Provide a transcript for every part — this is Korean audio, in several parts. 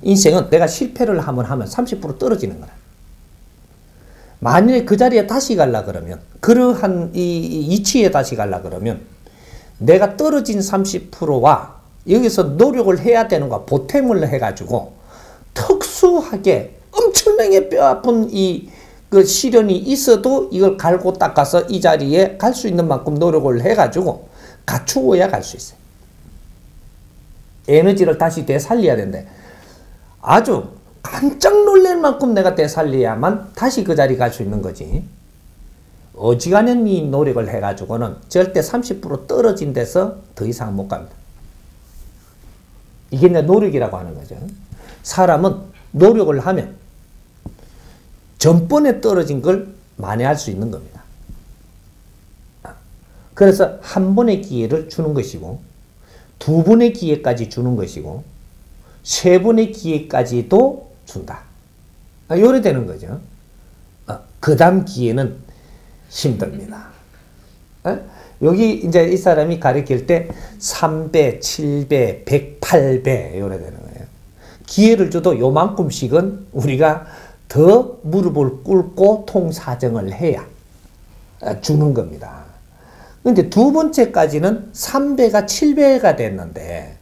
인생은 내가 실패를 한번 하면 30% 떨어지는 거라. 만일에 그 자리에 다시 가려 그러면, 그러한 이 이치에 다시 가려 그러면 내가 떨어진 30%와 여기서 노력을 해야 되는 거 보탬을 해가지고 특수하게 엄청나게 뼈아픈 그 시련이 있어도 이걸 갈고 닦아서 이 자리에 갈 수 있는 만큼 노력을 해가지고 갖추어야 갈 수 있어요. 에너지를 다시 되살려야 된대. 아주 깜짝 놀랄 만큼 내가 되살려야만 다시 그 자리 갈 수 있는 거지. 어지간한 이 노력을 해가지고는 절대 30% 떨어진 데서 더 이상 못 갑니다. 이게 이제 노력이라고 하는 거죠. 사람은 노력을 하면 전번에 떨어진 걸 만회할 수 있는 겁니다. 그래서 한 번의 기회를 주는 것이고, 두 번의 기회까지 주는 것이고, 세 번의 기회까지도 준다. 요래 되는 거죠. 그 다음 기회는 힘듭니다. 여기 이제 이 사람이 가르칠 때 3배, 7배, 108배 요래 되는 거예요. 기회를 줘도 요만큼씩은 우리가 더 무릎을 꿇고 통사정을 해야 주는 겁니다. 근데 두 번째까지는 3배가 7배가 됐는데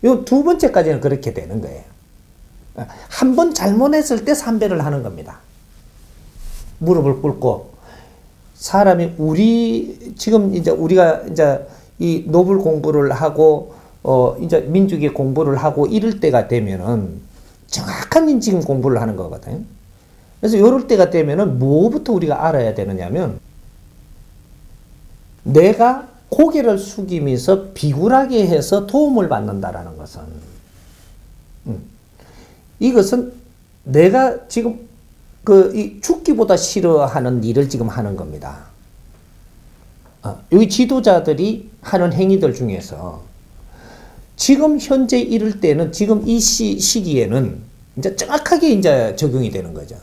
요 두 번째까지는 그렇게 되는 거예요. 한 번 잘못했을 때 3배를 하는 겁니다. 무릎을 꿇고 사람이 지금 이제 우리가 이제 이 노블 공부를 하고 이제 민주기 공부를 하고 이럴 때가 되면은 정확한 지금 공부를 하는 거거든요. 그래서 이럴 때가 되면은 뭐부터 우리가 알아야 되느냐면 내가 고개를 숙이면서 비굴하게 해서 도움을 받는다라는 것은 이것은 내가 지금 이 죽기보다 싫어하는 일을 지금 하는 겁니다. 여기 지도자들이 하는 행위들 중에서 지금 현재 이럴 때는 지금 이 시기에는 이제 정확하게 이제 적용이 되는 거죠.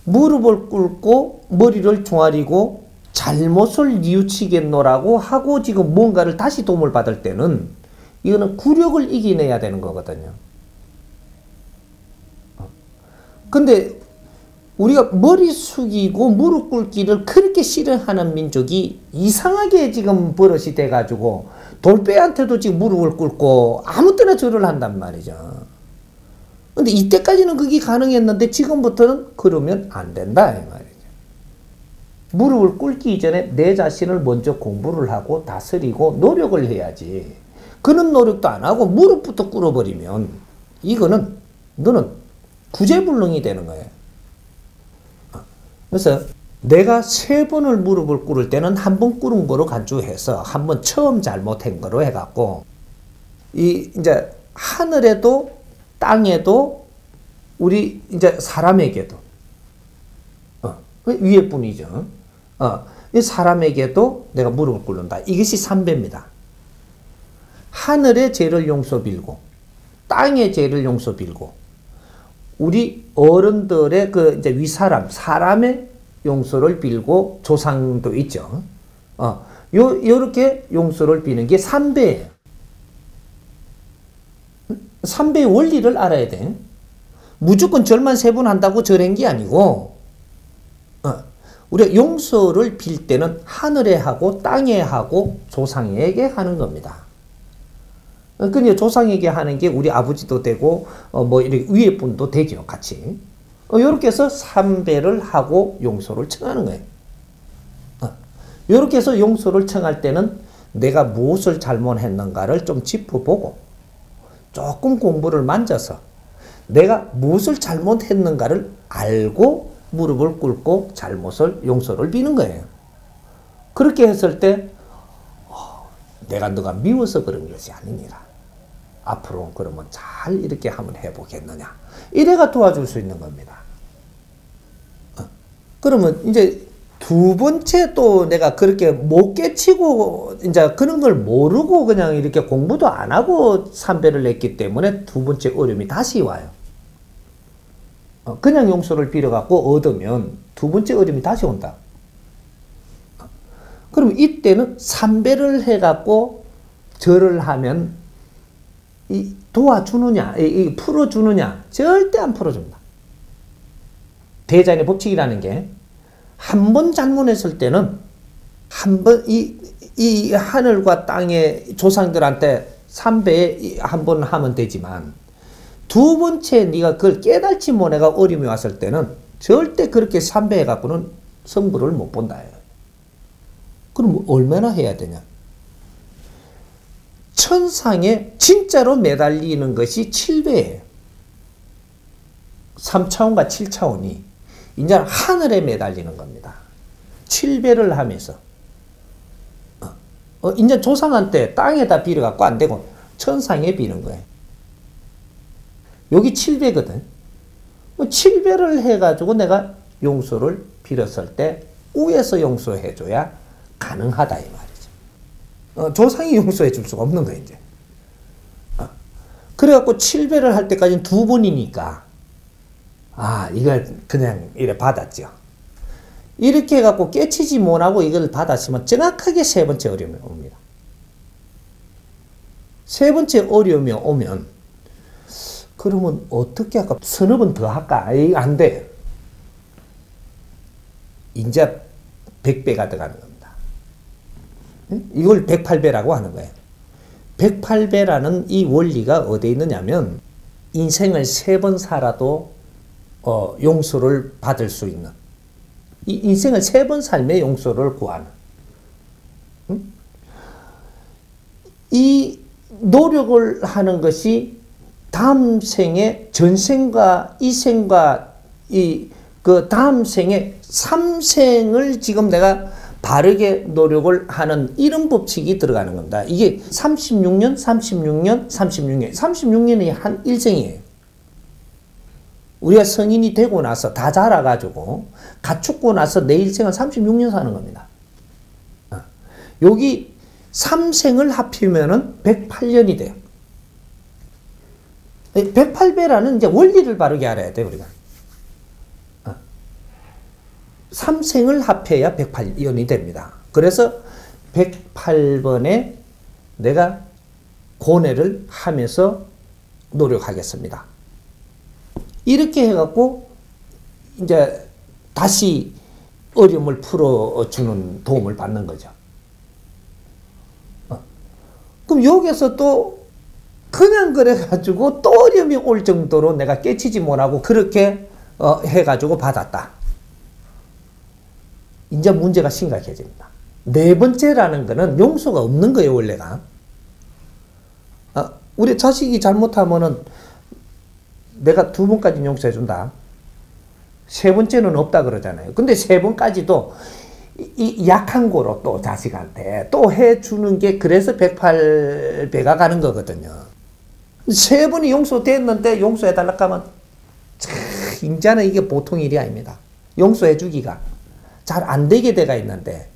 무릎을 꿇고 머리를 조아리고 잘못을 뉘우치겠노라고 하고 지금 뭔가를 다시 도움을 받을 때는 이거는 굴욕을 이겨내야 되는 거거든요. 근데 우리가 머리 숙이고 무릎 꿇기를 그렇게 싫어하는 민족이 이상하게 지금 버릇이 돼가지고 돌배한테도 지금 무릎을 꿇고 아무 때나 절을 한단 말이죠. 근데 이때까지는 그게 가능했는데 지금부터는 그러면 안 된다 이 말이죠. 무릎을 꿇기 이전에 내 자신을 먼저 공부를 하고 다스리고 노력을 해야지. 그런 노력도 안 하고 무릎부터 꿇어버리면 이거는 너는 구제불능이 되는 거예요. 그래서 내가 3번을 무릎을 꿇을 때는 한 번 꿇은 거로 간주해서 한 번 처음 잘못한 거로 해갖고 이제 하늘에도 땅에도 우리 이제 사람에게도 위에 뿐이죠. 이 사람에게도 내가 무릎을 꿇는다. 이것이 3배입니다. 하늘의 죄를 용서 빌고 땅의 죄를 용서 빌고 우리 어른들의 이제 위사람, 사람의 용서를 빌고 조상도 있죠. 요렇게 용서를 비는 게 3배예요. 3배의 원리를 알아야 돼. 무조건 절만 3번 한다고 절한 게 아니고, 우리가 용서를 빌 때는 하늘에 하고 땅에 하고 조상에게 하는 겁니다. 그러니까 조상에게 하는 게 우리 아버지도 되고 뭐 이렇게 위에 분도 되죠, 같이. 이렇게 해서 3배를 하고 용서를 청하는 거예요. 이렇게 해서 용서를 청할 때는 내가 무엇을 잘못했는가를 좀 짚어보고 조금 공부를 만져서 내가 무엇을 잘못했는가를 알고 무릎을 꿇고 잘못을 용서를 비는 거예요. 그렇게 했을 때 내가 너가 미워서 그런 것이 아니니라. 앞으로 그러면 잘 이렇게 한번 해보겠느냐. 이래가 도와줄 수 있는 겁니다. 그러면 이제 두 번째 또 내가 그렇게 못 깨치고 이제 그런 걸 모르고 그냥 이렇게 공부도 안 하고 3배를 냈기 때문에 두 번째 어려움이 다시 와요. 그냥 용서를 빌어갖고 얻으면 두 번째 어려움이 다시 온다. 그럼 이때는 3배를 해갖고 절을 하면 도와주느냐, 풀어주느냐? 절대 안 풀어줍니다. 대자연의 법칙이라는 게 한 번 잘못했을 때는 한 번 이 하늘과 땅의 조상들한테 3배 한 번 하면 되지만 두 번째 네가 그걸 깨달지 못해가 어려움이 왔을 때는 절대 그렇게 3배 해갖고는 성부를 못 본다. 그럼 얼마나 해야 되냐? 천상에 진짜로 매달리는 것이 7배예요. 3차원과 7차원이 이제 하늘에 매달리는 겁니다. 7배를 하면서 이제 조상한테 땅에다 빌어갖고 안 되고 천상에 비는 거예요. 여기 7배거든. 7배를 해가지고 내가 용서를 빌었을 때 위에서 용서해줘야 가능하다 이 말이죠. 조상이 용서해 줄 수가 없는 거예요 이제. 그래갖고 7배를 할 때까지는 2번이니까 이걸 그냥 이래 받았죠. 이렇게 해갖고 깨치지 못하고 이걸 받았으면 정확하게 세 번째 어려움이 옵니다. 세 번째 어려움이 오면 그러면 어떻게 할까? 서너 번 더 할까? 안 돼. 이제 100배가 들어가는 겁니다. 이걸 108배라고 하는 거예요. 108배라는 이 원리가 어디에 있느냐면 인생을 3번 살아도 용서를 받을 수 있는 이 인생을 3번 삶의 용서를 구하는 이 노력을 하는 것이 다음 생에 전생과 이 생과 그 다음 생에 3생을 지금 내가 바르게 노력을 하는 이런 법칙이 들어가는 겁니다. 이게 36년, 36년, 36년, 36년이 한 일생이에요. 우리가 성인이 되고 나서 다 자라가지고 갖추고 나서 내 일생은 36년 사는 겁니다. 여기 3생을 합치면은 108년이 돼요. 108배라는 이제 원리를 바르게 알아야 돼, 우리가. 3생을 합해야 108년이 됩니다. 그래서 108번에 내가 고뇌를 하면서 노력하겠습니다. 이렇게 해갖고 이제 다시 어려움을 풀어주는 도움을 받는 거죠. 그럼 여기서 또 그냥 그래가지고 또 어려움이 올 정도로 내가 깨치지 못하고 그렇게 해가지고 받았다. 이제 문제가 심각해집니다. 네 번째라는 거는 용서가 없는 거예요, 원래가. 우리 자식이 잘못하면은 내가 2번까지 용서해준다. 3번째는 없다 그러잖아요. 근데 3번까지도 이 약한 거로 또 자식한테 또 해주는 게 그래서 108배가 가는 거거든요. 3번이 용서됐는데 용서해달라고 하면 이제는 이게 보통 일이 아닙니다. 용서해주기가 잘 안 되게 돼가 있는데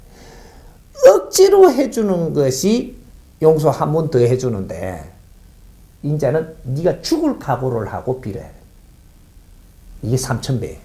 억지로 해주는 것이 용서 한 번 더 해주는데 이제는 네가 죽을 각오를 하고 빌어야 돼. 이게 3000배예요.